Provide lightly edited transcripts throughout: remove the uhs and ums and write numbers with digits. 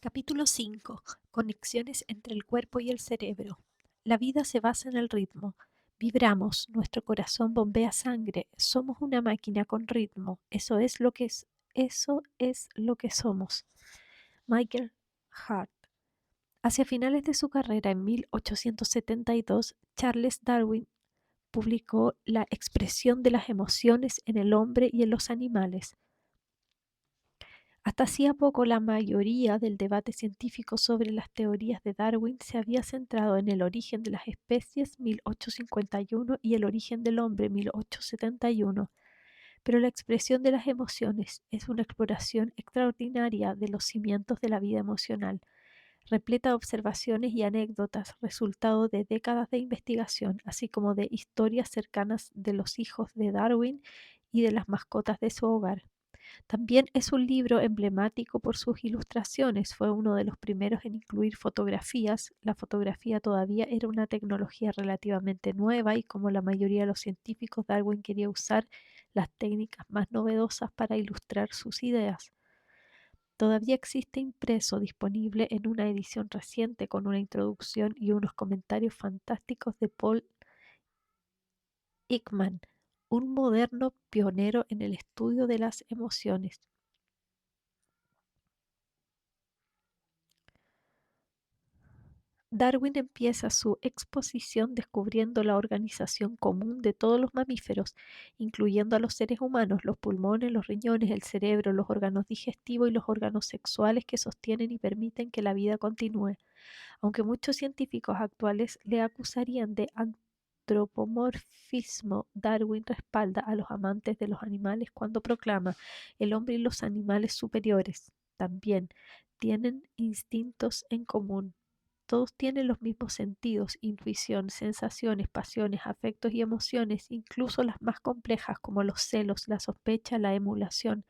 Capítulo 5. Conexiones entre el cuerpo y el cerebro. La vida se basa en el ritmo. Vibramos, nuestro corazón bombea sangre, somos una máquina con ritmo. Eso es lo que somos. Michael Hart. Hacia finales de su carrera en 1872, Charles Darwin publicó La expresión de las emociones en el hombre y en los animales. Hasta hacía poco la mayoría del debate científico sobre las teorías de Darwin se había centrado en el origen de las especies 1851 y el origen del hombre 1871, pero la expresión de las emociones es una exploración extraordinaria de los cimientos de la vida emocional, repleta de observaciones y anécdotas, resultado de décadas de investigación, así como de historias cercanas de los hijos de Darwin y de las mascotas de su hogar. También es un libro emblemático por sus ilustraciones. Fue uno de los primeros en incluir fotografías. La fotografía todavía era una tecnología relativamente nueva y como la mayoría de los científicos, Darwin quería usar las técnicas más novedosas para ilustrar sus ideas. Todavía existe impreso disponible en una edición reciente con una introducción y unos comentarios fantásticos de Paul Ekman, un moderno pionero en el estudio de las emociones. Darwin empieza su exposición descubriendo la organización común de todos los mamíferos, incluyendo a los seres humanos, los pulmones, los riñones, el cerebro, los órganos digestivos y los órganos sexuales que sostienen y permiten que la vida continúe. Aunque muchos científicos actuales le acusarían de antropomorfismo, Darwin respalda a los amantes de los animales cuando proclama: el hombre y los animales superiores también tienen instintos en común. Todos tienen los mismos sentidos, intuición, sensaciones, pasiones, afectos y emociones, incluso las más complejas como los celos, la sospecha, la emulación,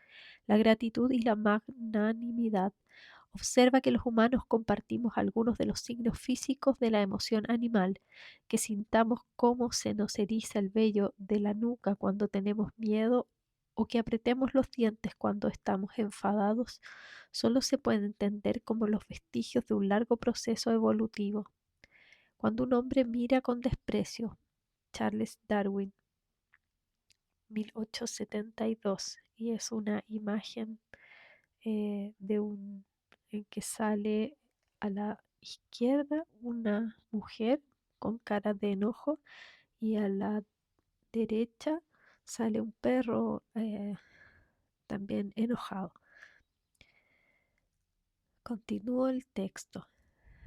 la gratitud y la magnanimidad. Observa que los humanos compartimos algunos de los signos físicos de la emoción animal, que sintamos cómo se nos eriza el vello de la nuca cuando tenemos miedo o que apretemos los dientes cuando estamos enfadados, solo se puede entender como los vestigios de un largo proceso evolutivo. Cuando un hombre mira con desprecio, Charles Darwin, 1872, y es una imagen de un en que sale a la izquierda una mujer con cara de enojo y a la derecha sale un perro también enojado. Continúo el texto.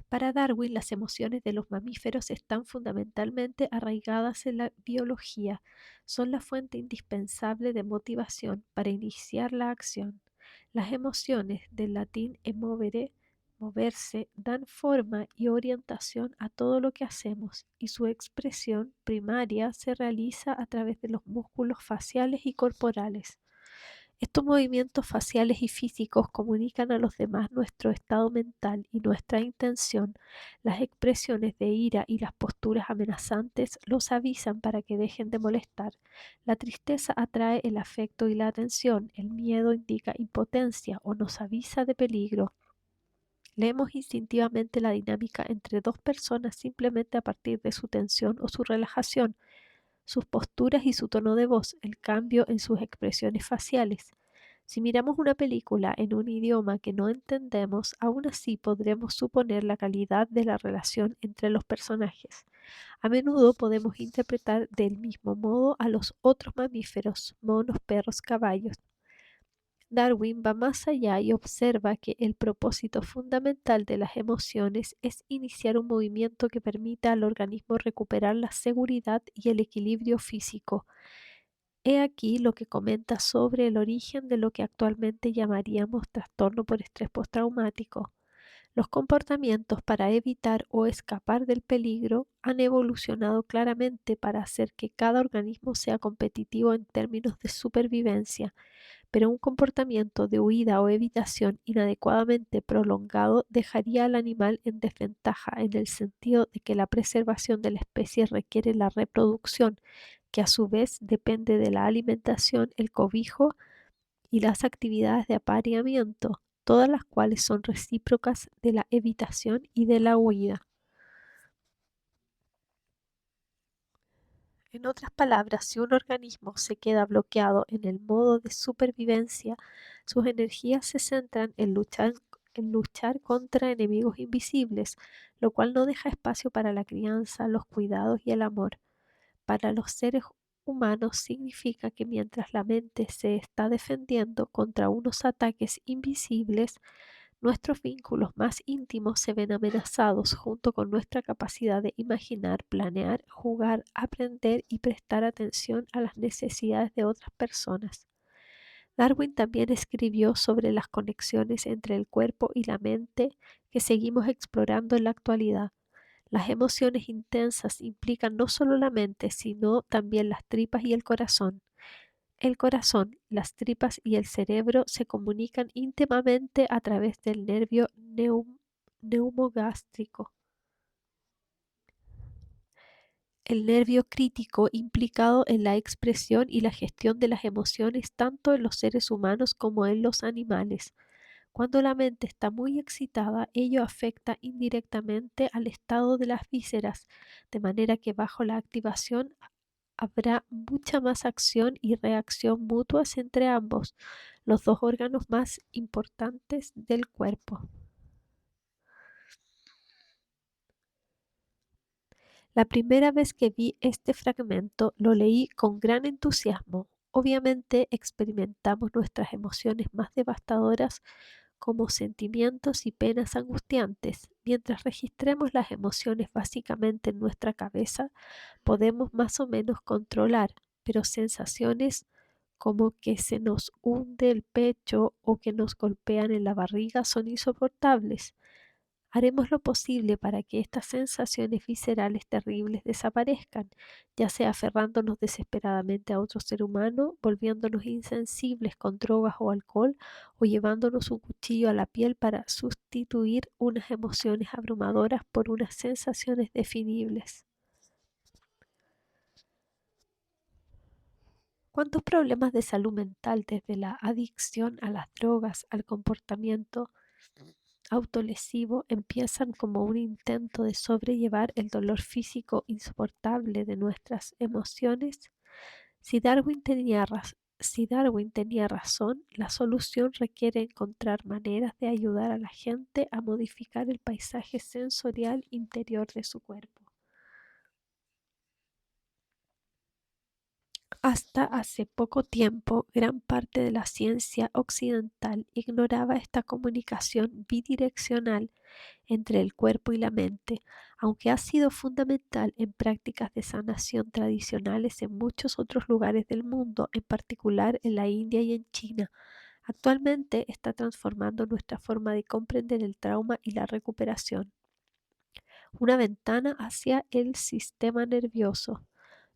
Para Darwin, las emociones de los mamíferos están fundamentalmente arraigadas en la biología. Son la fuente indispensable de motivación para iniciar la acción. Las emociones, del latín emovere, moverse, dan forma y orientación a todo lo que hacemos, y su expresión primaria se realiza a través de los músculos faciales y corporales. Estos movimientos faciales y físicos comunican a los demás nuestro estado mental y nuestra intención. Las expresiones de ira y las posturas amenazantes los avisan para que dejen de molestar. La tristeza atrae el afecto y la atención. El miedo indica impotencia o nos avisa de peligro. Leemos instintivamente la dinámica entre dos personas simplemente a partir de su tensión o su relajación, sus posturas y su tono de voz, el cambio en sus expresiones faciales. Si miramos una película en un idioma que no entendemos, aún así podremos suponer la calidad de la relación entre los personajes. A menudo podemos interpretar del mismo modo a los otros mamíferos, monos, perros, caballos. Darwin va más allá y observa que el propósito fundamental de las emociones es iniciar un movimiento que permita al organismo recuperar la seguridad y el equilibrio físico. He aquí lo que comenta sobre el origen de lo que actualmente llamaríamos trastorno por estrés postraumático. Los comportamientos para evitar o escapar del peligro han evolucionado claramente para hacer que cada organismo sea competitivo en términos de supervivencia, pero un comportamiento de huida o evitación inadecuadamente prolongado dejaría al animal en desventaja en el sentido de que la preservación de la especie requiere la reproducción, que a su vez depende de la alimentación, el cobijo y las actividades de apareamiento. todas las cuales son recíprocas de la evitación y de la huida. En otras palabras, si un organismo se queda bloqueado en el modo de supervivencia, sus energías se centran en luchar contra enemigos invisibles, lo cual no deja espacio para la crianza, los cuidados y el amor. Para los seres humanos significa que mientras la mente se está defendiendo contra unos ataques invisibles, nuestros vínculos más íntimos se ven amenazados junto con nuestra capacidad de imaginar, planear, jugar, aprender y prestar atención a las necesidades de otras personas. Darwin también escribió sobre las conexiones entre el cuerpo y la mente que seguimos explorando en la actualidad. Las emociones intensas implican no solo la mente, sino también las tripas y el corazón. El corazón, las tripas y el cerebro se comunican íntimamente a través del nervio neumogástrico, el nervio crítico implicado en la expresión y la gestión de las emociones tanto en los seres humanos como en los animales. Cuando la mente está muy excitada, ello afecta indirectamente al estado de las vísceras, de manera que bajo la activación habrá mucha más acción y reacción mutuas entre ambos, los dos órganos más importantes del cuerpo. La primera vez que vi este fragmento lo leí con gran entusiasmo. Obviamente experimentamos nuestras emociones más devastadoras como sentimientos y penas angustiantes. Mientras registremos las emociones básicamente en nuestra cabeza, podemos más o menos controlar, pero sensaciones como que se nos hunde el pecho o que nos golpean en la barriga son insoportables. Haremos lo posible para que estas sensaciones viscerales terribles desaparezcan, ya sea aferrándonos desesperadamente a otro ser humano, volviéndonos insensibles con drogas o alcohol, o llevándonos un cuchillo a la piel para sustituir unas emociones abrumadoras por unas sensaciones definibles. ¿Cuántos problemas de salud mental, desde la adicción a las drogas al comportamiento autolesivo, empiezan como un intento de sobrellevar el dolor físico insoportable de nuestras emociones? Si Darwin tenía razón, la solución requiere encontrar maneras de ayudar a la gente a modificar el paisaje sensorial interior de su cuerpo. Hasta hace poco tiempo, gran parte de la ciencia occidental ignoraba esta comunicación bidireccional entre el cuerpo y la mente, aunque ha sido fundamental en prácticas de sanación tradicionales en muchos otros lugares del mundo, en particular en la India y en China. Actualmente está transformando nuestra forma de comprender el trauma y la recuperación. Una ventana hacia el sistema nervioso.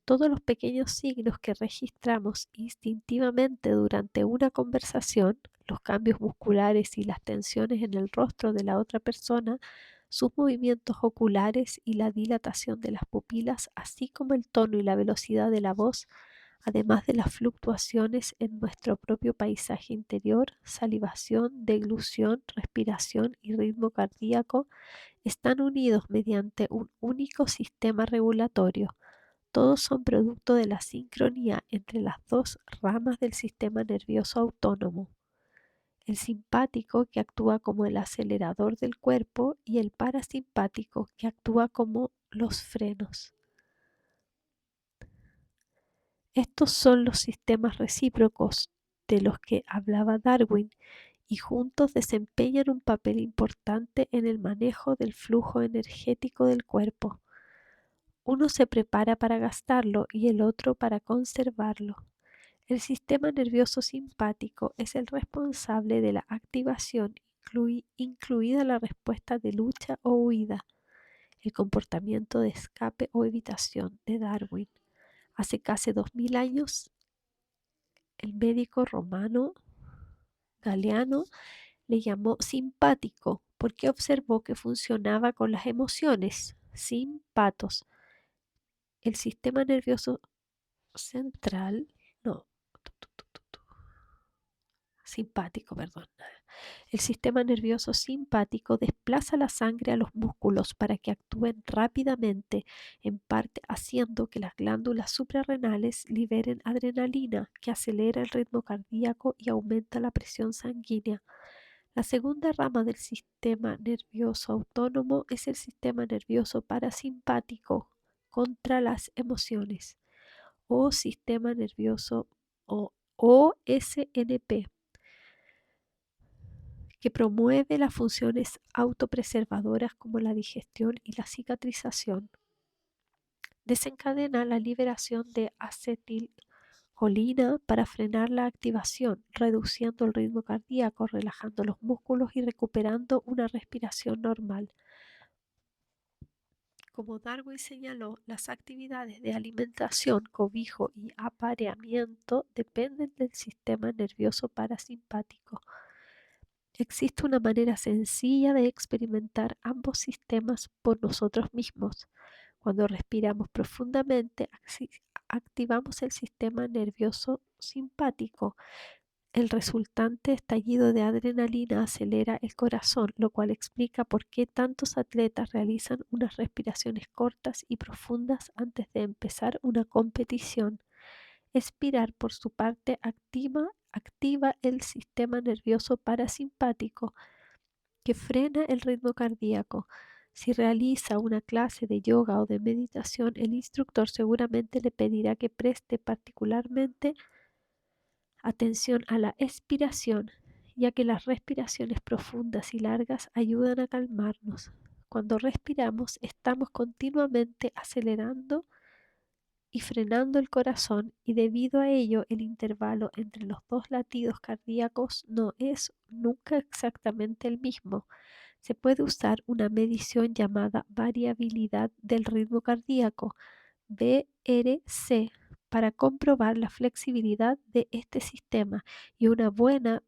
Todos los pequeños signos que registramos instintivamente durante una conversación, los cambios musculares y las tensiones en el rostro de la otra persona, sus movimientos oculares y la dilatación de las pupilas, así como el tono y la velocidad de la voz, además de las fluctuaciones en nuestro propio paisaje interior, salivación, deglución, respiración y ritmo cardíaco, están unidos mediante un único sistema regulatorio. Todos son producto de la sincronía entre las dos ramas del sistema nervioso autónomo, el simpático, que actúa como el acelerador del cuerpo, y el parasimpático, que actúa como los frenos. Estos son los sistemas recíprocos de los que hablaba Darwin, y juntos desempeñan un papel importante en el manejo del flujo energético del cuerpo. Uno se prepara para gastarlo y el otro para conservarlo. El sistema nervioso simpático es el responsable de la activación, incluida la respuesta de lucha o huida, el comportamiento de escape o evitación de Darwin. Hace casi 2000 años, el médico romano Galeano le llamó simpático porque observó que funcionaba con las emociones, sin patos. El sistema nervioso central, no, simpático, perdón. El sistema nervioso simpático desplaza la sangre a los músculos para que actúen rápidamente, en parte haciendo que las glándulas suprarrenales liberen adrenalina, que acelera el ritmo cardíaco y aumenta la presión sanguínea. La segunda rama del sistema nervioso autónomo es el sistema nervioso parasimpático contra las emociones o sistema nervioso o SNP, que promueve las funciones autopreservadoras como la digestión y la cicatrización. Desencadena la liberación de acetilcolina para frenar la activación, reduciendo el ritmo cardíaco, relajando los músculos y recuperando una respiración normal. Como Darwin señaló, las actividades de alimentación, cobijo y apareamiento dependen del sistema nervioso parasimpático. Existe una manera sencilla de experimentar ambos sistemas por nosotros mismos. Cuando respiramos profundamente, activamos el sistema nervioso simpático. El resultante estallido de adrenalina acelera el corazón, lo cual explica por qué tantos atletas realizan unas respiraciones cortas y profundas antes de empezar una competición. Expirar, por su parte, activa el sistema nervioso parasimpático, que frena el ritmo cardíaco. Si realiza una clase de yoga o de meditación, el instructor seguramente le pedirá que preste particularmente atención a la expiración, ya que las respiraciones profundas y largas ayudan a calmarnos. Cuando respiramos, estamos continuamente acelerando y frenando el corazón, y debido a ello el intervalo entre los dos latidos cardíacos no es nunca exactamente el mismo. Se puede usar una medición llamada variabilidad del ritmo cardíaco, BRC, para comprobar la flexibilidad de este sistema, y una buena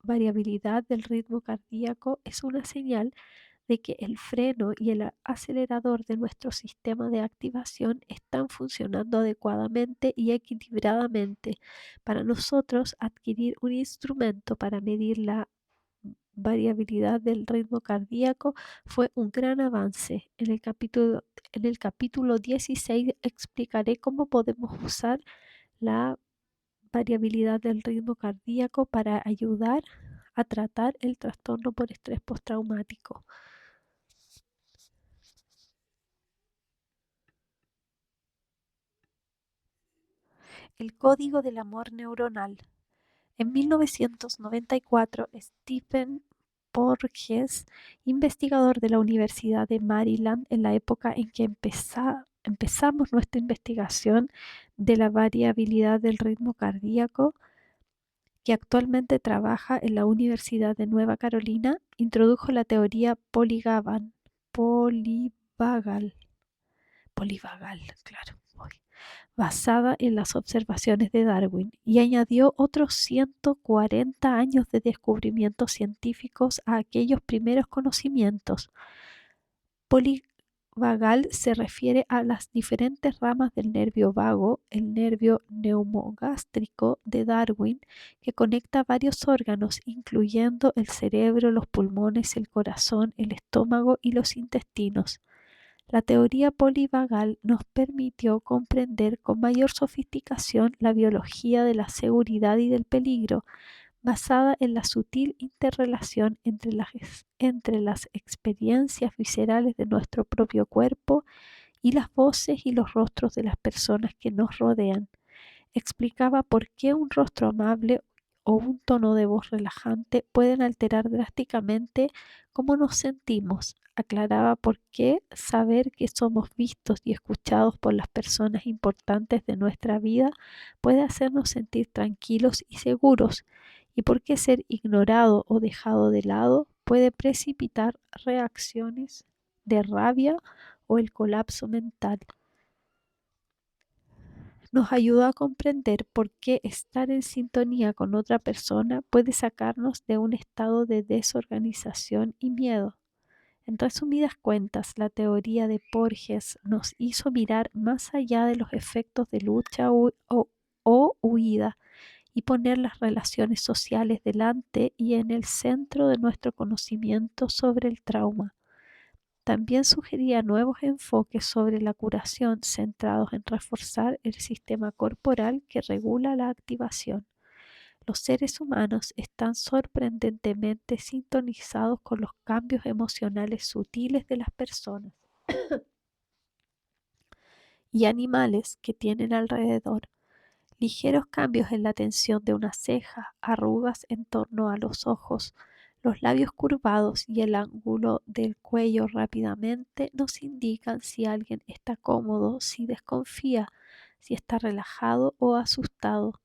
variabilidad del ritmo cardíaco es una señal de que el freno y el acelerador de nuestro sistema de activación están funcionando adecuadamente y equilibradamente. Para nosotros, adquirir un instrumento para medir la variabilidad del ritmo cardíaco fue un gran avance. En el capítulo 16 explicaré cómo podemos usar la variabilidad del ritmo cardíaco para ayudar a tratar el trastorno por estrés postraumático. El código del amor neuronal. En 1994, Stephen Porges, investigador de la Universidad de Maryland, en la época en que empezamos nuestra investigación de la variabilidad del ritmo cardíaco, que actualmente trabaja en la Universidad de Nueva Carolina, introdujo la teoría polivagal, claro, basada en las observaciones de Darwin, y añadió otros 140 años de descubrimientos científicos a aquellos primeros conocimientos. Polivagal se refiere a las diferentes ramas del nervio vago, el nervio neumogástrico de Darwin, que conecta varios órganos, incluyendo el cerebro, los pulmones, el corazón, el estómago y los intestinos. La teoría polivagal nos permitió comprender con mayor sofisticación la biología de la seguridad y del peligro, basada en la sutil interrelación entre las experiencias viscerales de nuestro propio cuerpo y las voces y los rostros de las personas que nos rodean. Explicaba por qué un rostro amable o un tono de voz relajante pueden alterar drásticamente cómo nos sentimos. Aclaraba por qué saber que somos vistos y escuchados por las personas importantes de nuestra vida puede hacernos sentir tranquilos y seguros, y por qué ser ignorado o dejado de lado puede precipitar reacciones de rabia o el colapso mental. Nos ayuda a comprender por qué estar en sintonía con otra persona puede sacarnos de un estado de desorganización y miedo. En resumidas cuentas, la teoría de Porges nos hizo mirar más allá de los efectos de lucha o huida, y poner las relaciones sociales delante y en el centro de nuestro conocimiento sobre el trauma. También sugería nuevos enfoques sobre la curación centrados en reforzar el sistema corporal que regula la activación. Los seres humanos están sorprendentemente sintonizados con los cambios emocionales sutiles de las personas y animales que tienen alrededor. Ligeros cambios en la tensión de una ceja, arrugas en torno a los ojos, los labios curvados y el ángulo del cuello rápidamente nos indican si alguien está cómodo, si desconfía, si está relajado o asustado.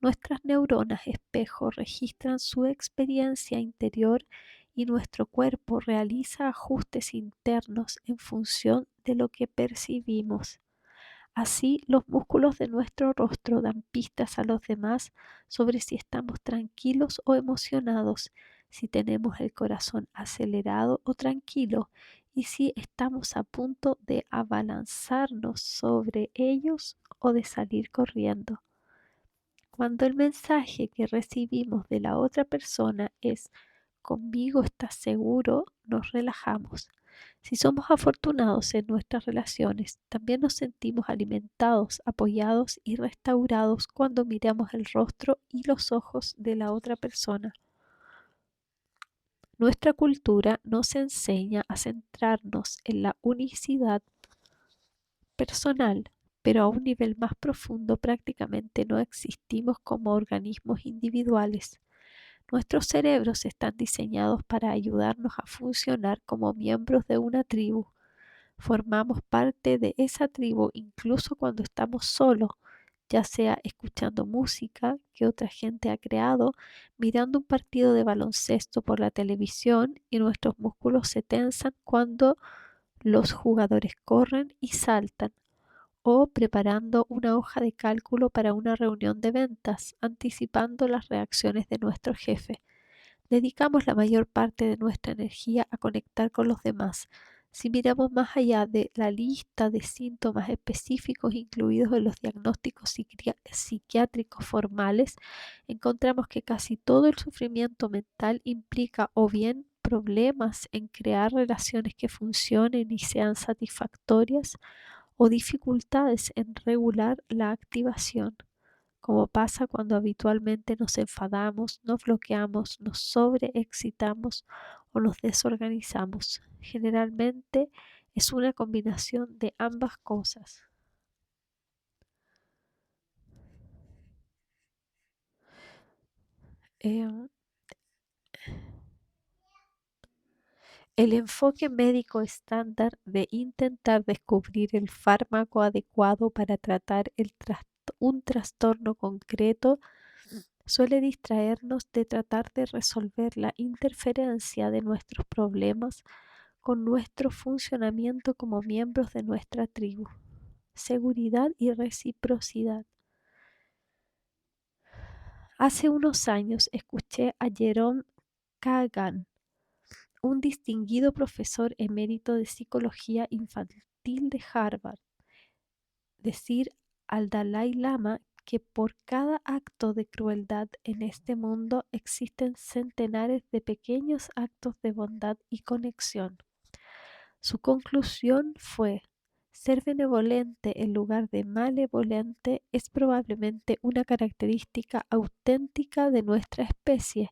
Nuestras neuronas espejo registran su experiencia interior y nuestro cuerpo realiza ajustes internos en función de lo que percibimos. Así, los músculos de nuestro rostro dan pistas a los demás sobre si estamos tranquilos o emocionados, si tenemos el corazón acelerado o tranquilo, y si estamos a punto de abalanzarnos sobre ellos o de salir corriendo. Cuando el mensaje que recibimos de la otra persona es "conmigo estás seguro", nos relajamos. Si somos afortunados en nuestras relaciones, también nos sentimos alimentados, apoyados y restaurados cuando miramos el rostro y los ojos de la otra persona. Nuestra cultura nos enseña a centrarnos en la unicidad personal, pero a un nivel más profundo prácticamente no existimos como organismos individuales. Nuestros cerebros están diseñados para ayudarnos a funcionar como miembros de una tribu. Formamos parte de esa tribu incluso cuando estamos solos, ya sea escuchando música que otra gente ha creado, mirando un partido de baloncesto por la televisión y nuestros músculos se tensan cuando los jugadores corren y saltan, o preparando una hoja de cálculo para una reunión de ventas, anticipando las reacciones de nuestro jefe. Dedicamos la mayor parte de nuestra energía a conectar con los demás. Si miramos más allá de la lista de síntomas específicos incluidos en los diagnósticos psiquiátricos formales, encontramos que casi todo el sufrimiento mental implica o bien problemas en crear relaciones que funcionen y sean satisfactorias, o dificultades en regular la activación, como pasa cuando habitualmente nos enfadamos, nos bloqueamos, nos sobreexcitamos o nos desorganizamos. Generalmente es una combinación de ambas cosas. Eh, el enfoque médico estándar de intentar descubrir el fármaco adecuado para tratar un trastorno concreto suele distraernos de tratar de resolver la interferencia de nuestros problemas con nuestro funcionamiento como miembros de nuestra tribu. Seguridad y reciprocidad. Hace unos años escuché a Jerome Kagan, un distinguido profesor emérito de psicología infantil de Harvard, decir al Dalai Lama que por cada acto de crueldad en este mundo existen centenares de pequeños actos de bondad y conexión. Su conclusión fue: ser benevolente en lugar de malevolente es probablemente una característica auténtica de nuestra especie.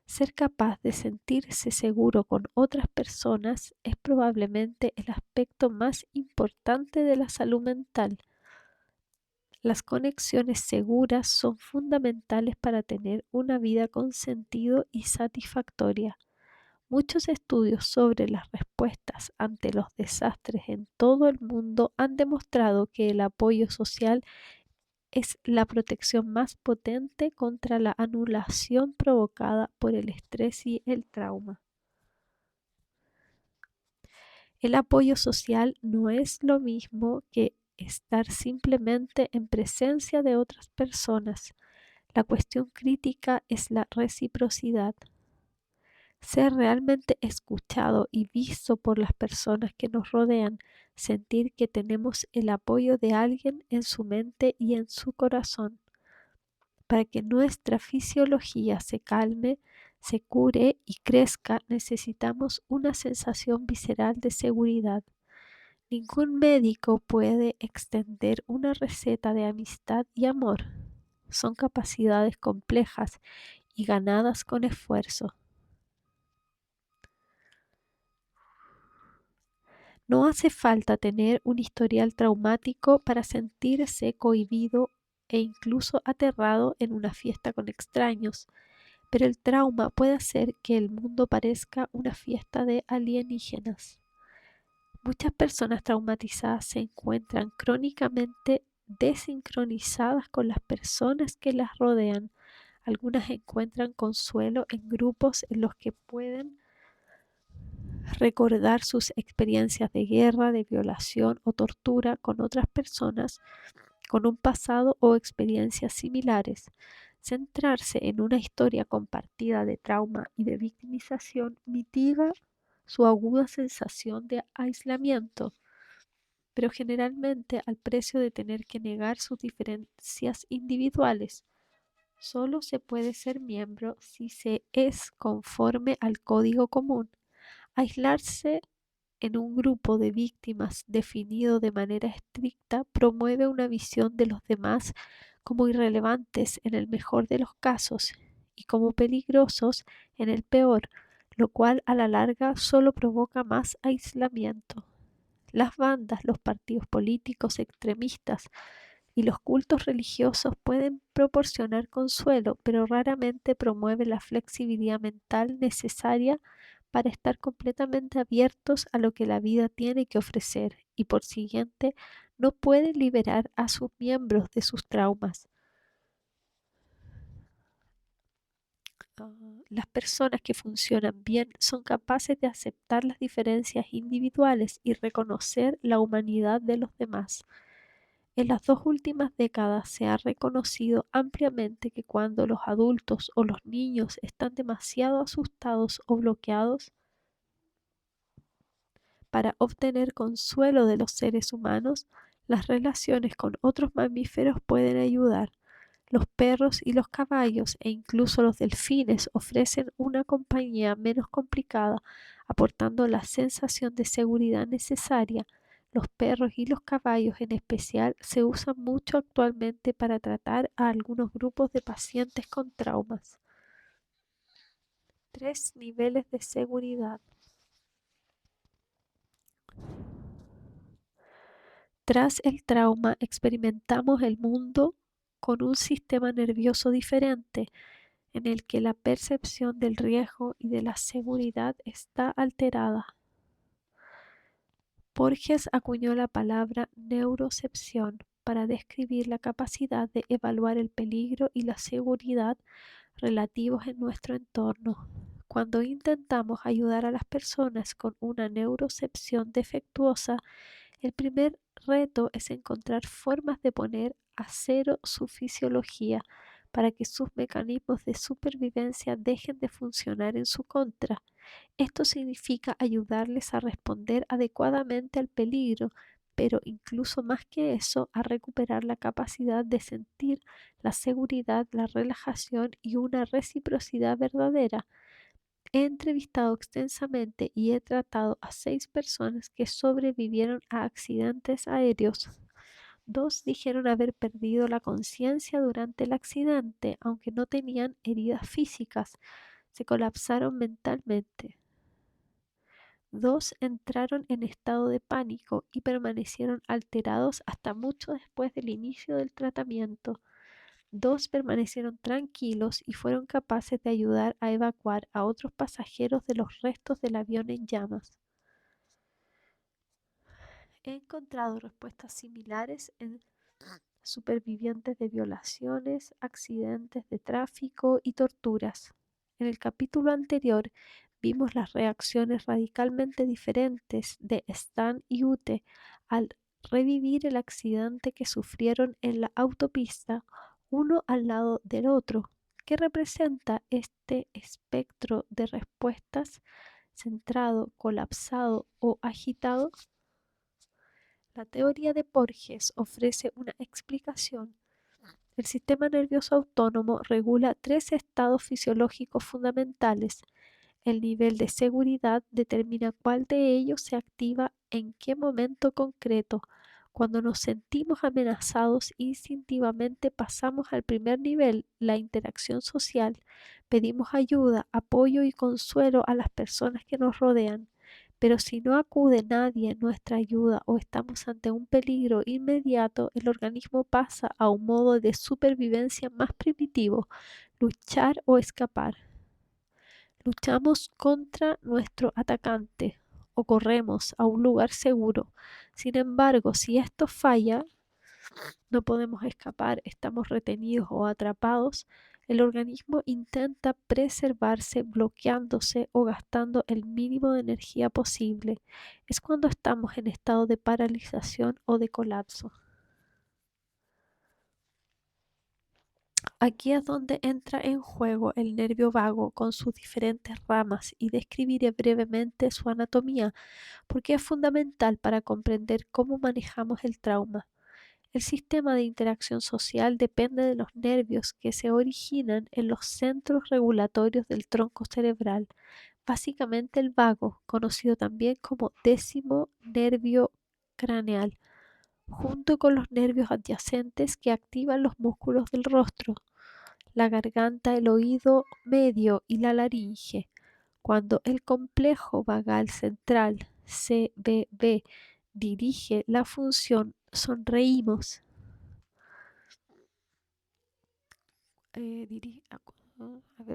Ser capaz de sentirse seguro con otras personas es probablemente el aspecto más importante de la salud mental. Las conexiones seguras son fundamentales para tener una vida con sentido y satisfactoria. Muchos estudios sobre las respuestas ante los desastres en todo el mundo han demostrado que el apoyo social es la protección más potente contra la anulación provocada por el estrés y el trauma. El apoyo social no es lo mismo que estar simplemente en presencia de otras personas. La cuestión crítica es la reciprocidad. Ser realmente escuchado y visto por las personas que nos rodean, sentir que tenemos el apoyo de alguien en su mente y en su corazón. Para que nuestra fisiología se calme, se cure y crezca, necesitamos una sensación visceral de seguridad. Ningún médico puede extender una receta de amistad y amor. Son capacidades complejas y ganadas con esfuerzo. No hace falta tener un historial traumático para sentirse cohibido e incluso aterrado en una fiesta con extraños, pero el trauma puede hacer que el mundo parezca una fiesta de alienígenas. Muchas personas traumatizadas se encuentran crónicamente desincronizadas con las personas que las rodean. Algunas encuentran consuelo en grupos en los que pueden recordar sus experiencias de guerra, de violación o tortura con otras personas con un pasado o experiencias similares. Centrarse en una historia compartida de trauma y de victimización mitiga su aguda sensación de aislamiento, pero generalmente al precio de tener que negar sus diferencias individuales. Solo se puede ser miembro si se es conforme al código común. Aislarse en un grupo de víctimas definido de manera estricta promueve una visión de los demás como irrelevantes en el mejor de los casos y como peligrosos en el peor, lo cual a la larga solo provoca más aislamiento. Las bandas, los partidos políticos extremistas y los cultos religiosos pueden proporcionar consuelo, pero raramente promueven la flexibilidad mental necesaria para estar completamente abiertos a lo que la vida tiene que ofrecer y por siguiente no pueden liberar a sus miembros de sus traumas. Las personas que funcionan bien son capaces de aceptar las diferencias individuales y reconocer la humanidad de los demás. En las 2 últimas décadas se ha reconocido ampliamente que cuando los adultos o los niños están demasiado asustados o bloqueados para obtener consuelo de los seres humanos, las relaciones con otros mamíferos pueden ayudar. Los perros y los caballos e incluso los delfines ofrecen una compañía menos complicada, aportando la sensación de seguridad necesaria. Los perros y los caballos en especial se usan mucho actualmente para tratar a algunos grupos de pacientes con traumas. 3 niveles de seguridad. Tras el trauma experimentamos el mundo con un sistema nervioso diferente, en el que la percepción del riesgo y de la seguridad está alterada. Borges acuñó la palabra neurocepción para describir la capacidad de evaluar el peligro y la seguridad relativos en nuestro entorno. Cuando intentamos ayudar a las personas con una neurocepción defectuosa, el primer reto es encontrar formas de poner a cero su fisiología para que sus mecanismos de supervivencia dejen de funcionar en su contra. Esto significa ayudarles a responder adecuadamente al peligro, pero incluso más que eso, a recuperar la capacidad de sentir la seguridad, la relajación y una reciprocidad verdadera. He entrevistado extensamente y he tratado a 6 personas que sobrevivieron a accidentes aéreos. 2 dijeron haber perdido la conciencia durante el accidente, aunque no tenían heridas físicas. Se colapsaron mentalmente. 2 entraron en estado de pánico y permanecieron alterados hasta mucho después del inicio del tratamiento. 2 permanecieron tranquilos y fueron capaces de ayudar a evacuar a otros pasajeros de los restos del avión en llamas. He encontrado respuestas similares en supervivientes de violaciones, accidentes de tráfico y torturas. En el capítulo anterior vimos las reacciones radicalmente diferentes de Stan y Ute al revivir el accidente que sufrieron en la autopista, uno al lado del otro. ¿Qué representa este espectro de respuestas centrado, colapsado o agitado? La teoría de Borges ofrece una explicación. El sistema nervioso autónomo regula tres estados fisiológicos fundamentales. El nivel de seguridad determina cuál de ellos se activa en qué momento concreto. Cuando nos sentimos amenazados, instintivamente pasamos al primer nivel, la interacción social. Pedimos ayuda, apoyo y consuelo a las personas que nos rodean. Pero si no acude nadie en nuestra ayuda o estamos ante un peligro inmediato, el organismo pasa a un modo de supervivencia más primitivo, luchar o escapar. Luchamos contra nuestro atacante o corremos a un lugar seguro. Sin embargo, si esto falla, no podemos escapar, estamos retenidos o atrapados, el organismo intenta preservarse bloqueándose o gastando el mínimo de energía posible. Es cuando estamos en estado de paralización o de colapso. Aquí es donde entra en juego el nervio vago con sus diferentes ramas y describiré brevemente su anatomía porque es fundamental para comprender cómo manejamos el trauma. El sistema de interacción social depende de los nervios que se originan en los centros regulatorios del tronco cerebral, básicamente el vago, conocido también como décimo nervio craneal, junto con los nervios adyacentes que activan los músculos del rostro, la garganta, el oído medio y la laringe. Cuando el complejo vagal central CVB dirige la función sonreímos.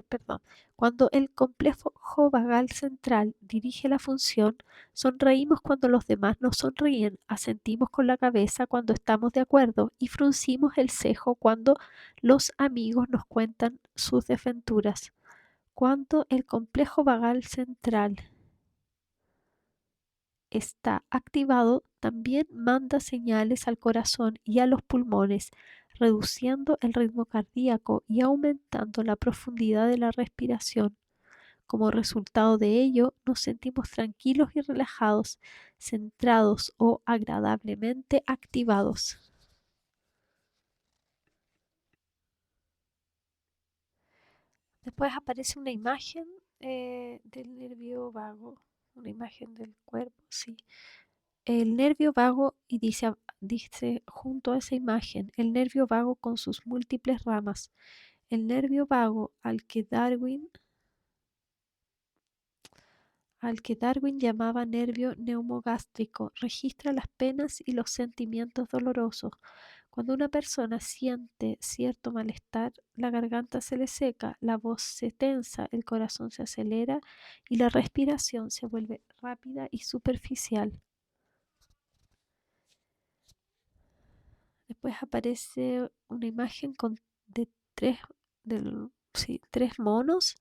Perdón. Cuando el complejo vagal central dirige la función, sonreímos cuando los demás nos sonríen, asentimos con la cabeza cuando estamos de acuerdo y fruncimos el cejo cuando los amigos nos cuentan sus desventuras. Cuando el complejo vagal central está activado, también manda señales al corazón y a los pulmones, reduciendo el ritmo cardíaco y aumentando la profundidad de la respiración. Como resultado de ello, nos sentimos tranquilos y relajados, centrados o agradablemente activados. Después aparece una imagen del nervio vago, una imagen del cuerpo, sí. El nervio vago, y dice junto a esa imagen, el nervio vago con sus múltiples ramas. El nervio vago al que Darwin llamaba nervio neumogástrico, registra las penas y los sentimientos dolorosos. Cuando una persona siente cierto malestar, la garganta se le seca, la voz se tensa, el corazón se acelera y la respiración se vuelve rápida y superficial. Después aparece una imagen de tres, tres monos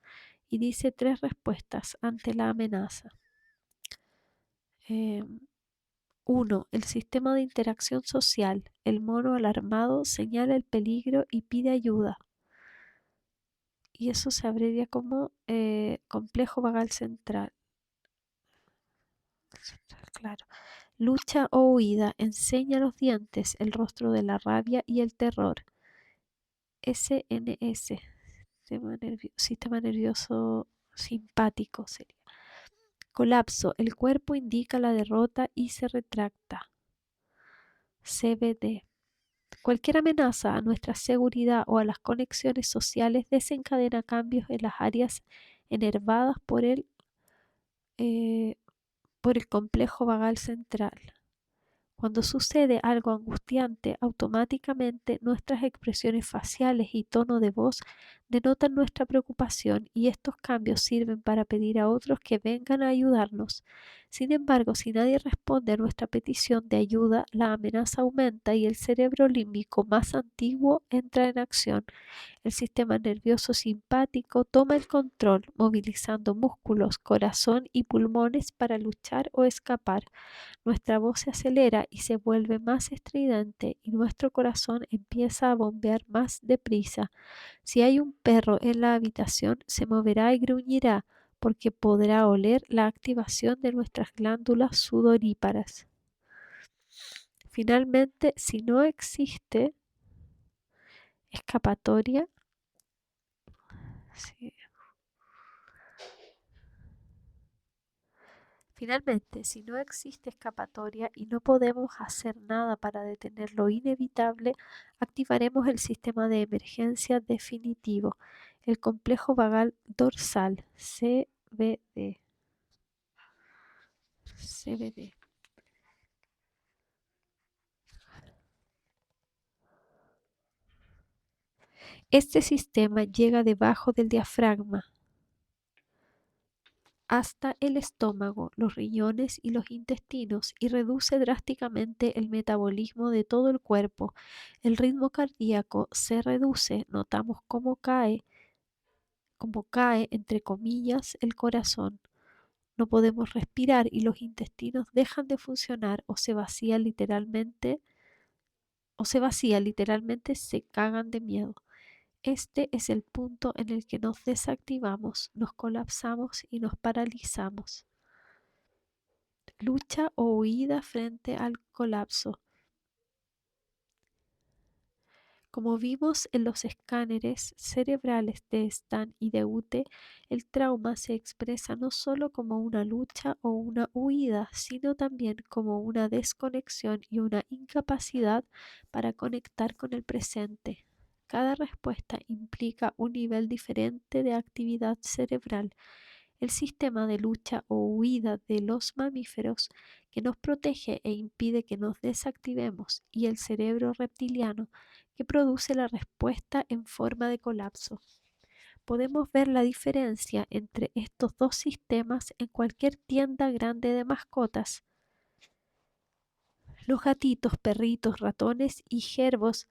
y dice tres respuestas ante la amenaza. 1. El sistema de interacción social. El mono alarmado señala el peligro y pide ayuda. Y eso se abrevia como complejo vagal central. Claro. Lucha o huida. Enseña los dientes, el rostro de la rabia y el terror. SNS. Sistema nervioso simpático sería. Colapso. El cuerpo indica la derrota y se retracta. CBD. Cualquier amenaza a nuestra seguridad o a las conexiones sociales desencadena cambios en las áreas enervadas por el complejo vagal central. Cuando sucede algo angustiante, automáticamente nuestras expresiones faciales y tono de voz denotan nuestra preocupación y estos cambios sirven para pedir a otros que vengan a ayudarnos. Sin embargo, si nadie responde a nuestra petición de ayuda, la amenaza aumenta y el cerebro límbico más antiguo entra en acción. El sistema nervioso simpático toma el control, movilizando músculos, corazón y pulmones para luchar o escapar. Nuestra voz se acelera y se vuelve más estridente y nuestro corazón empieza a bombear más deprisa. Si hay un perro en la habitación, se moverá y gruñirá porque podrá oler la activación de nuestras glándulas sudoríparas. Finalmente, si no existe escapatoria. Sí. Finalmente, si no existe escapatoria y no podemos hacer nada para detener lo inevitable, activaremos el sistema de emergencia definitivo, el complejo vagal dorsal, CVD. CVD. Este sistema llega debajo del diafragma hasta el estómago, los riñones y los intestinos y reduce drásticamente el metabolismo de todo el cuerpo. El ritmo cardíaco se reduce, notamos cómo cae entre comillas el corazón. No podemos respirar y los intestinos dejan de funcionar o se vacía literalmente, se cagan de miedo. Este es el punto en el que nos desactivamos, nos colapsamos y nos paralizamos. Lucha o huida frente al colapso. Como vimos en los escáneres cerebrales de Stan y de Ute, el trauma se expresa no solo como una lucha o una huida, sino también como una desconexión y una incapacidad para conectar con el presente. Cada respuesta implica un nivel diferente de actividad cerebral. El sistema de lucha o huida de los mamíferos que nos protege e impide que nos desactivemos, y el cerebro reptiliano que produce la respuesta en forma de colapso. Podemos ver la diferencia entre estos dos sistemas en cualquier tienda grande de mascotas. Los gatitos, perritos, ratones y jerbos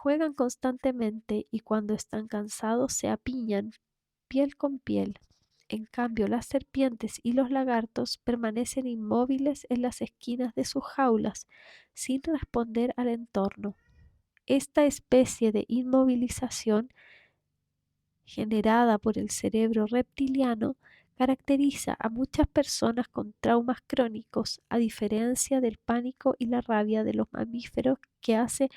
juegan constantemente y cuando están cansados se apiñan piel con piel. En cambio, las serpientes y los lagartos permanecen inmóviles en las esquinas de sus jaulas, sin responder al entorno. Esta especie de inmovilización generada por el cerebro reptiliano caracteriza a muchas personas con traumas crónicos, a diferencia del pánico y la rabia de los mamíferos, que hace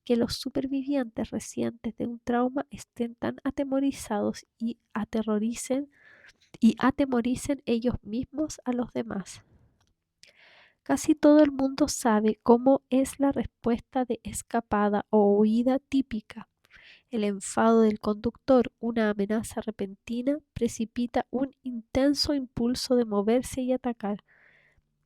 que los supervivientes recientes de un trauma estén tan atemorizados y atemoricen ellos mismos a los demás. Casi todo el mundo sabe cómo es la respuesta de escapada o huida típica. El enfado del conductor, una amenaza repentina, precipita un intenso impulso de moverse y atacar.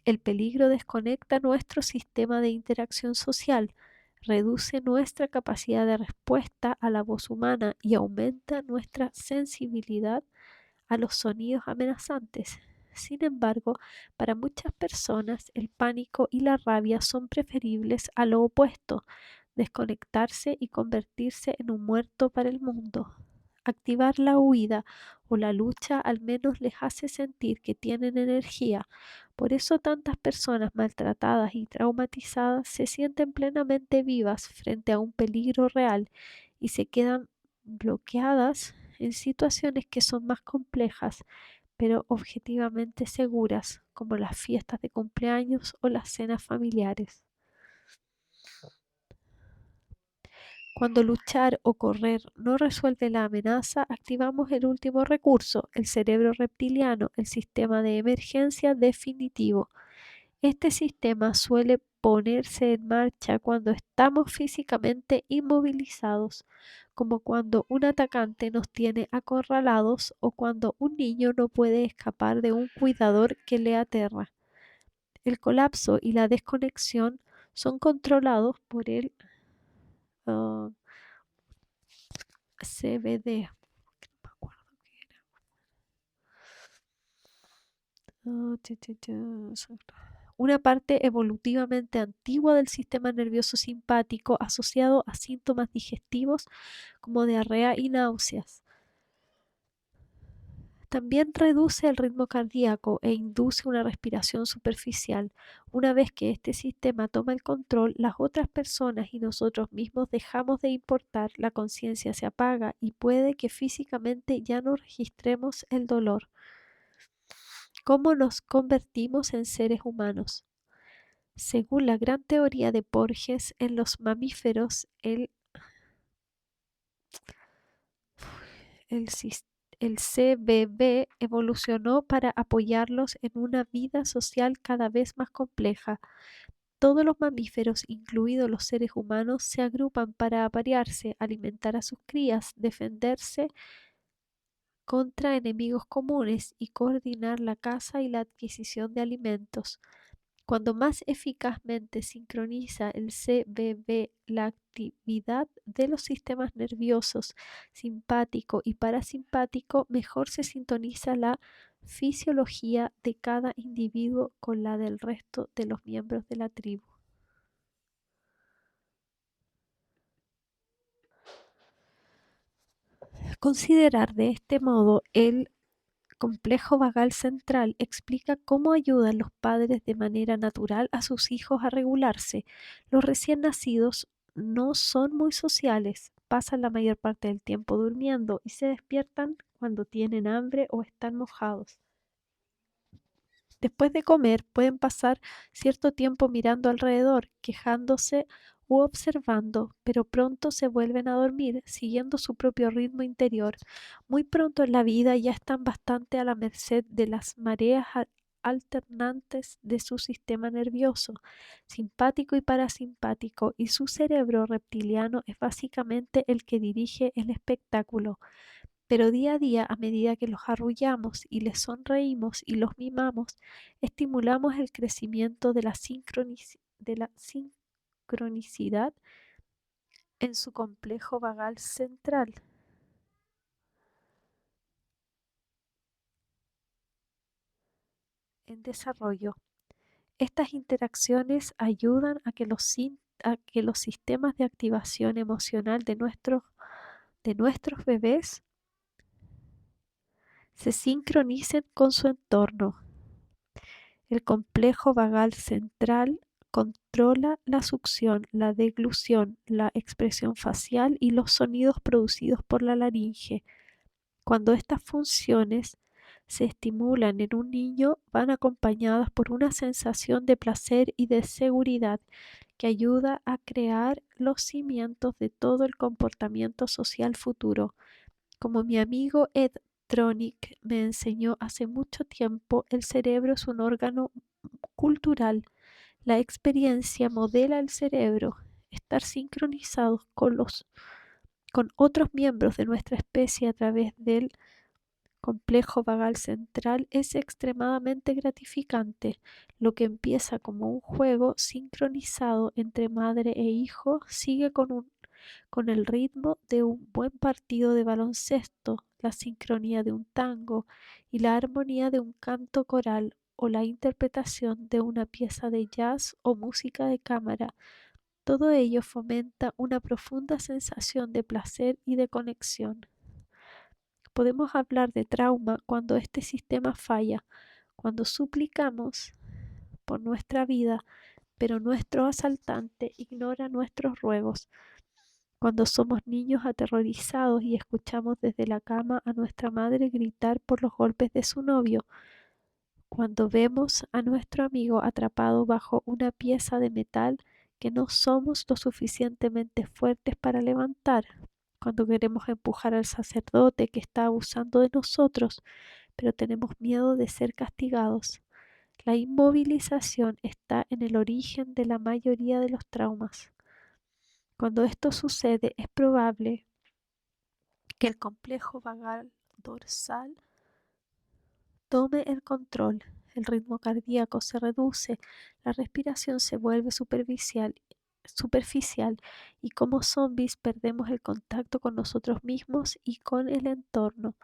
El peligro desconecta nuestro sistema de interacción social, reduce nuestra capacidad de respuesta a la voz humana y aumenta nuestra sensibilidad a los sonidos amenazantes. Sin embargo, para muchas personas el pánico y la rabia son preferibles a lo opuesto, desconectarse y convertirse en un muerto para el mundo. Activar la huida o la lucha al menos les hace sentir que tienen energía. Por eso tantas personas maltratadas y traumatizadas se sienten plenamente vivas frente a un peligro real y se quedan bloqueadas en situaciones que son más complejas, pero objetivamente seguras, como las fiestas de cumpleaños o las cenas familiares. Cuando luchar o correr no resuelve la amenaza, activamos el último recurso, el cerebro reptiliano, el sistema de emergencia definitivo. Este sistema suele ponerse en marcha cuando estamos físicamente inmovilizados, como cuando un atacante nos tiene acorralados o cuando un niño no puede escapar de un cuidador que le aterra. El colapso y la desconexión son controlados por el ah, CBD. No me acuerdo qué era. Una parte evolutivamente antigua del sistema nervioso simpático asociado a síntomas digestivos como diarrea y náuseas. También reduce el ritmo cardíaco e induce una respiración superficial. Una vez que este sistema toma el control, las otras personas y nosotros mismos dejamos de importar, la conciencia se apaga y puede que físicamente ya no registremos el dolor. ¿Cómo nos convertimos en seres humanos? Según la gran teoría de Borges, en los mamíferos el CBB evolucionó para apoyarlos en una vida social cada vez más compleja. Todos los mamíferos, incluidos los seres humanos, se agrupan para aparearse, alimentar a sus crías, defenderse contra enemigos comunes y coordinar la caza y la adquisición de alimentos. Cuando más eficazmente sincroniza el CBB la actividad de los sistemas nerviosos simpático y parasimpático, mejor se sintoniza la fisiología de cada individuo con la del resto de los miembros de la tribu. Considerar de este modo el complejo vagal central explica cómo ayudan los padres de manera natural a sus hijos a regularse. Los recién nacidos no son muy sociales, pasan la mayor parte del tiempo durmiendo y se despiertan cuando tienen hambre o están mojados. Después de comer, pueden pasar cierto tiempo mirando alrededor, quejándose u observando, pero pronto se vuelven a dormir, siguiendo su propio ritmo interior. Muy pronto en la vida ya están bastante a la merced de las mareas alternantes de su sistema nervioso, simpático y parasimpático, y su cerebro reptiliano es básicamente el que dirige el espectáculo. Pero día a día, a medida que los arrullamos y les sonreímos y los mimamos, estimulamos el crecimiento de la sincronicidad en su complejo vagal central. En desarrollo, estas interacciones ayudan a que los sistemas de activación emocional de nuestros bebés se sincronicen con su entorno. El complejo vagal central controla la succión, la deglución, la expresión facial y los sonidos producidos por la laringe. Cuando estas funciones se estimulan en un niño, van acompañadas por una sensación de placer y de seguridad que ayuda a crear los cimientos de todo el comportamiento social futuro. Como mi amigo Ed Tronick me enseñó hace mucho tiempo, el cerebro es un órgano cultural. La experiencia modela el cerebro. Estar sincronizados con otros miembros de nuestra especie a través del complejo vagal central es extremadamente gratificante. Lo que empieza como un juego sincronizado entre madre e hijo sigue con el ritmo de un buen partido de baloncesto, la sincronía de un tango y la armonía de un canto coral o la interpretación de una pieza de jazz o música de cámara. Todo ello fomenta una profunda sensación de placer y de conexión. Podemos hablar de trauma cuando este sistema falla, cuando suplicamos por nuestra vida, pero nuestro asaltante ignora nuestros ruegos. Cuando somos niños aterrorizados y escuchamos desde la cama a nuestra madre gritar por los golpes de su novio. Cuando vemos a nuestro amigo atrapado bajo una pieza de metal que no somos lo suficientemente fuertes para levantar. Cuando queremos empujar al sacerdote que está abusando de nosotros, pero tenemos miedo de ser castigados. La inmovilización está en el origen de la mayoría de los traumas. Cuando esto sucede, es probable que el complejo vagal dorsal tome el control, el ritmo cardíaco se reduce, la respiración se vuelve superficial y como zombies perdemos el contacto con nosotros mismos y con el entorno.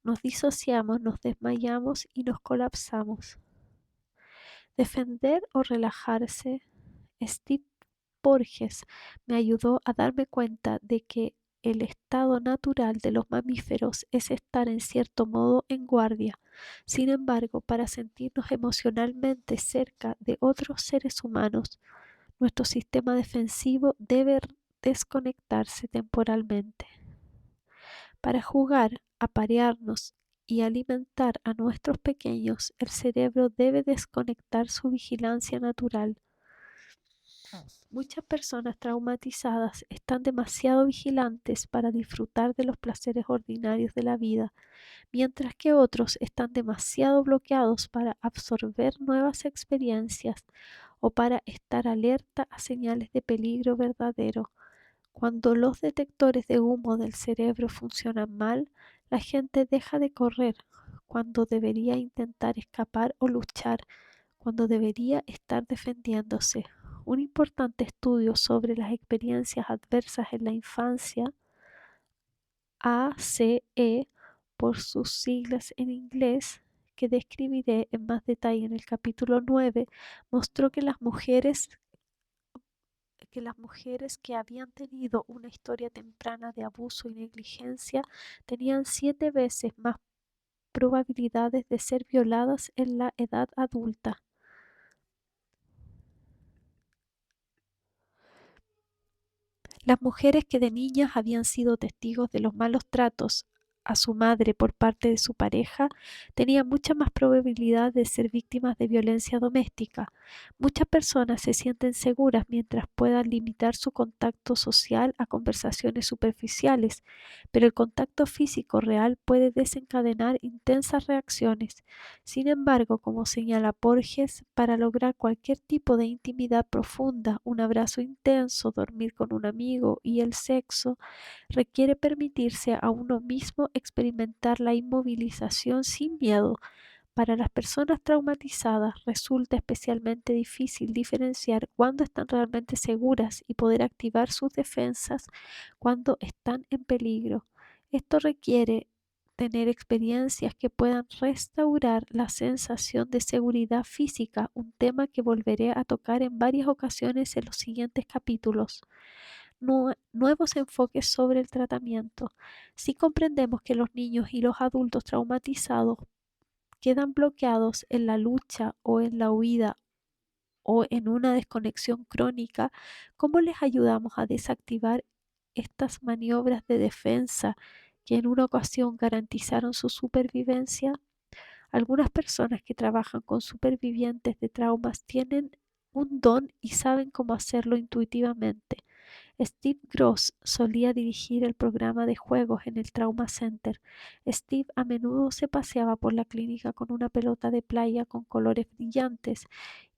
Nos disociamos, nos desmayamos y nos colapsamos. Defender o relajarse. Steve Porges me ayudó a darme cuenta de que el estado natural de los mamíferos es estar en cierto modo en guardia. Sin embargo, para sentirnos emocionalmente cerca de otros seres humanos, nuestro sistema defensivo debe desconectarse temporalmente. Para jugar, aparearnos y alimentar a nuestros pequeños, el cerebro debe desconectar su vigilancia natural. Muchas personas traumatizadas están demasiado vigilantes para disfrutar de los placeres ordinarios de la vida, mientras que otros están demasiado bloqueados para absorber nuevas experiencias o para estar alerta a señales de peligro verdadero. Cuando los detectores de humo del cerebro funcionan mal, la gente deja de correr cuando debería intentar escapar o luchar cuando debería estar defendiéndose. Un importante estudio sobre las experiencias adversas en la infancia, ACE por sus siglas en inglés, que describiré en más detalle en el capítulo 9, mostró que las mujeres que habían tenido una historia temprana de abuso y negligencia tenían 7 veces más probabilidades de ser violadas en la edad adulta. Las mujeres que de niñas habían sido testigos de los malos tratos a su madre por parte de su pareja tenían mucha más probabilidad de ser víctimas de violencia doméstica. Muchas personas se sienten seguras mientras puedan limitar su contacto social a conversaciones superficiales, pero el contacto físico real puede desencadenar intensas reacciones. Sin embargo, como señala Porges, para lograr cualquier tipo de intimidad profunda, un abrazo intenso, dormir con un amigo y el sexo, requiere permitirse a uno mismo experimentar la inmovilización sin miedo. Para las personas traumatizadas resulta especialmente difícil diferenciar cuándo están realmente seguras y poder activar sus defensas cuando están en peligro. Esto requiere tener experiencias que puedan restaurar la sensación de seguridad física, un tema que volveré a tocar en varias ocasiones en los siguientes capítulos. Nuevos enfoques sobre el tratamiento. Si comprendemos que los niños y los adultos traumatizados quedan bloqueados en la lucha o en la huida o en una desconexión crónica, ¿cómo les ayudamos a desactivar estas maniobras de defensa que en una ocasión garantizaron su supervivencia? Algunas personas que trabajan con supervivientes de traumas tienen un don y saben cómo hacerlo intuitivamente. Steve Gross solía dirigir el programa de juegos en el Trauma Center. Steve a menudo se paseaba por la clínica con una pelota de playa con colores brillantes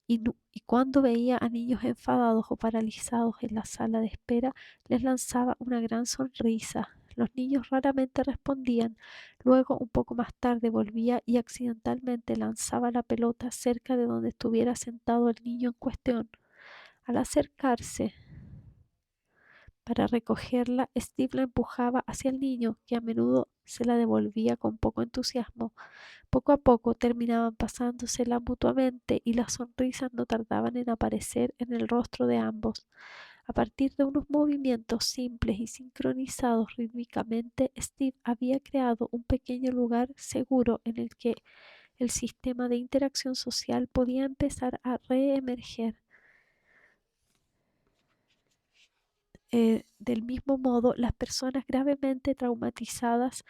y cuando veía a niños enfadados o paralizados en la sala de espera, les lanzaba una gran sonrisa. Los niños raramente respondían. Luego, un poco más tarde, volvía y accidentalmente lanzaba la pelota cerca de donde estuviera sentado el niño en cuestión. Al acercarse para recogerla, Steve la empujaba hacia el niño, que a menudo se la devolvía con poco entusiasmo. Poco a poco terminaban pasándosela mutuamente y las sonrisas no tardaban en aparecer en el rostro de ambos. A partir de unos movimientos simples y sincronizados rítmicamente, Steve había creado un pequeño lugar seguro en el que el sistema de interacción social podía empezar a reemerger. Del mismo modo, las personas gravemente traumatizadas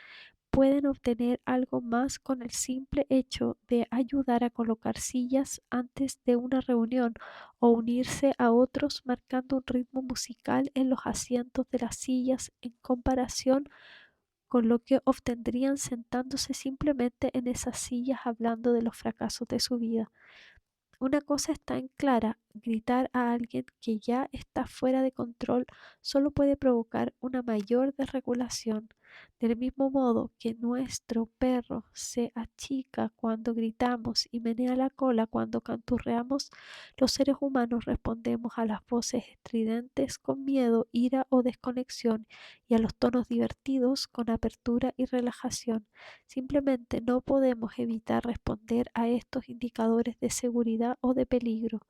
pueden obtener algo más con el simple hecho de ayudar a colocar sillas antes de una reunión o unirse a otros marcando un ritmo musical en los asientos de las sillas en comparación con lo que obtendrían sentándose simplemente en esas sillas hablando de los fracasos de su vida. Una cosa está en clara, gritar a alguien que ya está fuera de control solo puede provocar una mayor desregulación. Del mismo modo que nuestro perro se achica cuando gritamos y menea la cola cuando canturreamos, los seres humanos respondemos a las voces estridentes con miedo, ira o desconexión y a los tonos divertidos con apertura y relajación. Simplemente no podemos evitar responder a estos indicadores de seguridad o de peligro.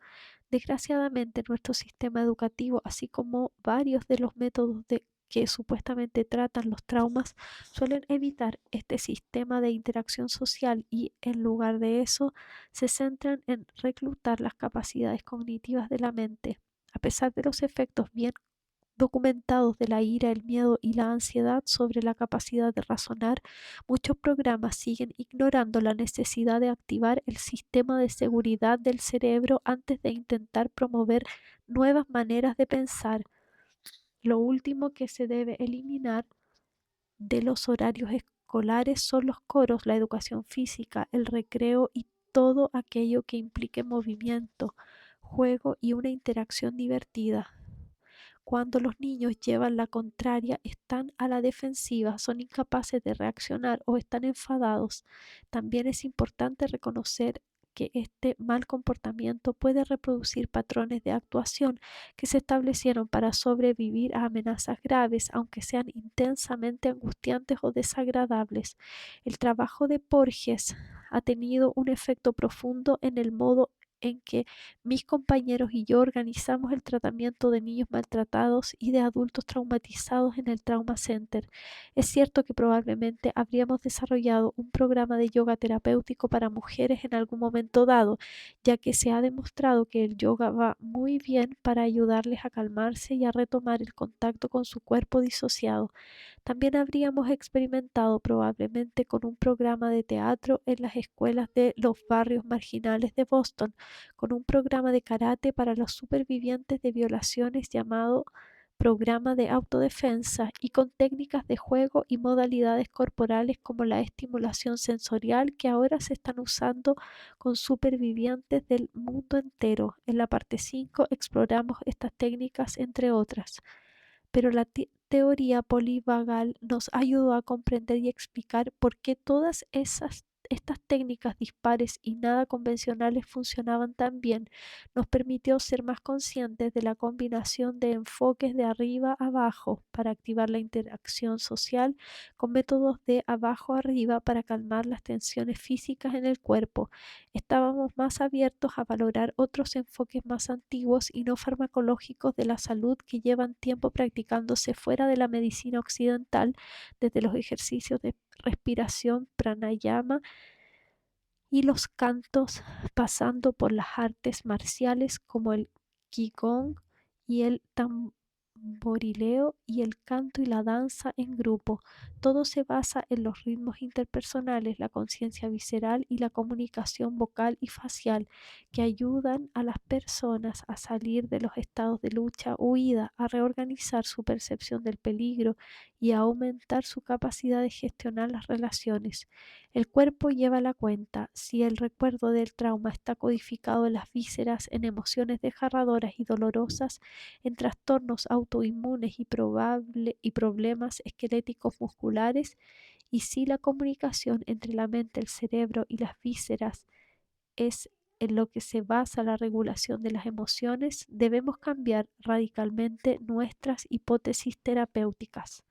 Desgraciadamente, nuestro sistema educativo, así como varios de los métodos que supuestamente tratan los traumas, suelen evitar este sistema de interacción social y, en lugar de eso, se centran en reclutar las capacidades cognitivas de la mente. A pesar de los efectos bien documentados de la ira, el miedo y la ansiedad sobre la capacidad de razonar, muchos programas siguen ignorando la necesidad de activar el sistema de seguridad del cerebro antes de intentar promover nuevas maneras de pensar. Lo último que se debe eliminar de los horarios escolares son los coros, la educación física, el recreo y todo aquello que implique movimiento, juego y una interacción divertida. Cuando los niños llevan la contraria, están a la defensiva, son incapaces de reaccionar o están enfadados. También es importante reconocer que este mal comportamiento puede reproducir patrones de actuación que se establecieron para sobrevivir a amenazas graves, aunque sean intensamente angustiantes o desagradables. El trabajo de Porges ha tenido un efecto profundo en el modo en que mis compañeros y yo organizamos el tratamiento de niños maltratados y de adultos traumatizados en el Trauma Center. Es cierto que probablemente habríamos desarrollado un programa de yoga terapéutico para mujeres en algún momento dado, ya que se ha demostrado que el yoga va muy bien para ayudarles a calmarse y a retomar el contacto con su cuerpo disociado. También habríamos experimentado probablemente con un programa de teatro en las escuelas de los barrios marginales de Boston, con un programa de karate para los supervivientes de violaciones llamado programa de autodefensa y con técnicas de juego y modalidades corporales como la estimulación sensorial que ahora se están usando con supervivientes del mundo entero. En la parte 5 exploramos estas técnicas entre otras, pero la teoría polivagal nos ayudó a comprender y explicar por qué todas estas técnicas dispares y nada convencionales funcionaban tan bien. Nos permitió ser más conscientes de la combinación de enfoques de arriba a abajo para activar la interacción social, con métodos de abajo a arriba para calmar las tensiones físicas en el cuerpo. Estábamos más abiertos a valorar otros enfoques más antiguos y no farmacológicos de la salud que llevan tiempo practicándose fuera de la medicina occidental, desde los ejercicios de respiración, pranayama y los cantos, pasando por las artes marciales como el qigong y el tamborileo y el canto y la danza en grupo. Todo se basa en los ritmos interpersonales, la conciencia visceral y la comunicación vocal y facial, que ayudan a las personas a salir de los estados de lucha o huida, a reorganizar su percepción del peligro y a aumentar su capacidad de gestionar las relaciones. El cuerpo lleva la cuenta. Si el recuerdo del trauma está codificado en las vísceras, en emociones desgarradoras y dolorosas, en trastornos autoinmunes y problemas esqueléticos musculares, y si la comunicación entre la mente, el cerebro y las vísceras es en lo que se basa la regulación de las emociones, debemos cambiar radicalmente nuestras hipótesis terapéuticas.